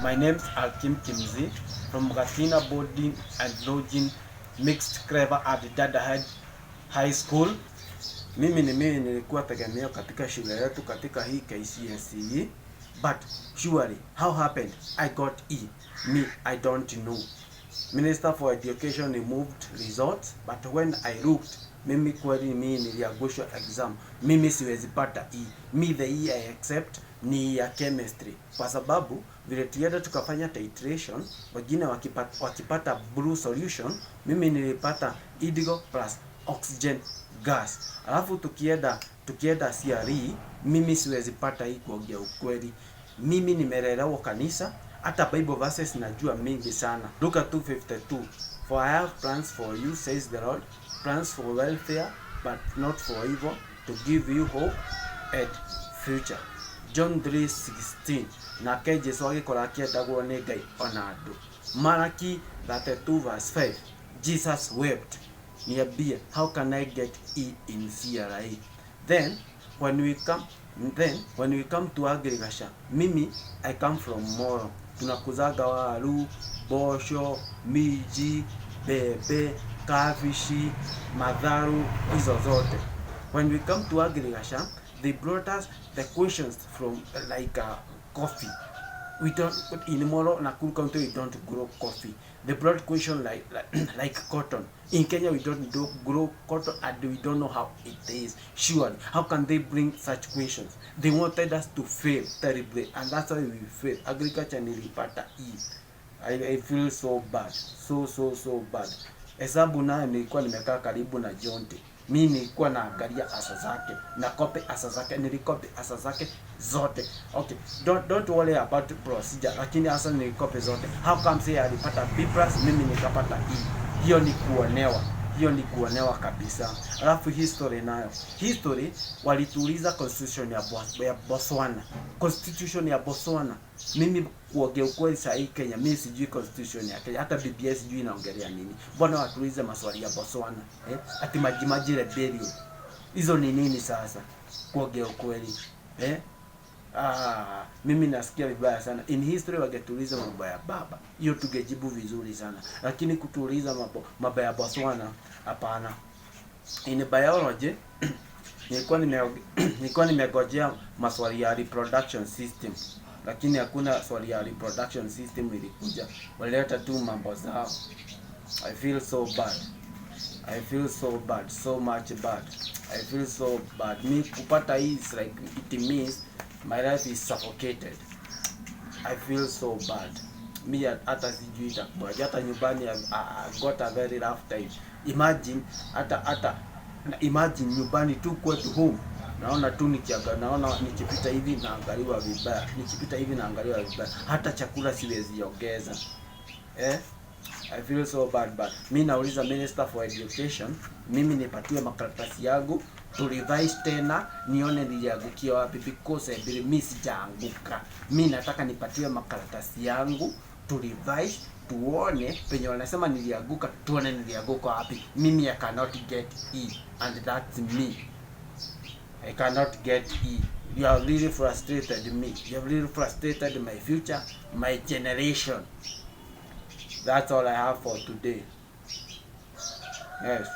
My name's Alkim Kimzi from Gatina Boarding and Lodging Mixed Clever at Dadahead High School. Mimi nilikuwa tegemeo katika shule yetu katika hii KCSE, but surely how happened I got E? Me, I don't know. Minister for Education removed results, but when I looked, mimi kweli mimi niliangushwa exam. Mimi siwezi pata E. Me the E I accept ni ya chemistry, kwa sababu vile tulienda tukafanya titration, wengine wakipata blue solution, mimi nilipata indigo plus oxygen gas. Alafu tukienda CRE, mimi siwezi pata hii kuongea ukweli. Mimi nimelelewa kanisa, hata Bible verses najua mingi sana. Luka 2:52, for I have plans for you, says the Lord, plans for welfare but not for evil, to give you hope and future. John 3:16, nake Jesu agikora akiendagwo nĩ Ngai ona andũ. Malaki 32:5, Jesus wept. Niambie, how can I get E in CRE? Then when we come to agriculture, mimi I come from Moro. Tunakuzaga waru, bosho, miji, bebe, kavishi, madharu, hizo zote. When we come to agriculture, they brought us the questions from coffee. We don't, in Moro, Nakuru County, we don't grow coffee. They brought question like cotton. In Kenya, we don't grow cotton and we don't know how it is. Surely, how can they bring such questions? They wanted us to fail terribly, and that's why we fail. Agriculture nilipata E. I feel so bad, so bad. Hesabu nayo nilikuwa nimekaa karibu na Jonte. Mimi nilikuwa naangalia asa zake, nilikopi asa zake zote. Okay, don't worry about procedure, lakini asa nilikopi zote. How come say alipata B+, mimi nikapata E? Hiyo ni kuonewa kabisa. Alafu history nayo. History walituuliza constitution ya Botswana. Constitution ya Botswana. Mimi kuongea ukweli sahi Kenya, mimi sijui constitution ya Kenya. Hata BBS sijui inaongelea nini. Mbona watuulize maswali ya Botswana? Ati majimaji rebellion. Hizo ni nini sasa? Kuongea ukweli. Mimi nasikia vibaya sana. In history wangetuuliza mambo ya baba, hiyo tungejibu vizuri sana, lakini kutuuliza mambo ya Botswana, hapana. In biology nilikuwa nimegojea maswali ya reproduction system, lakini hakuna swali ya reproduction system ilikuja. Walileta tu mambo zao. I feel so bad, so much bad. I feel so bad. Me kupata is like it means my life is suffocated. I feel so bad. Me hata sijui itakuwa. Hata nyumbani I got a very rough time. Imagine imagine nyumbani tu kwetu home. Naona tu nikipita hivi naangaliwa vibaya. Hata chakula siwezi ongeza. I feel so bad, but mimi nauliza Minister for Education, mimi nipatiwe makaratasi yangu to revise tena nione niliangukia wapi, because mimi sijaanguka. Mimi nataka nipatiwe makaratasi yangu to revise, tuone penye wanasema nilianguka, tuone nilianguka wapi. Mimi I cannot get E, and that's me. I cannot get E. You have really frustrated me. You have really frustrated my future, my generation. That's all I have for today. Yes.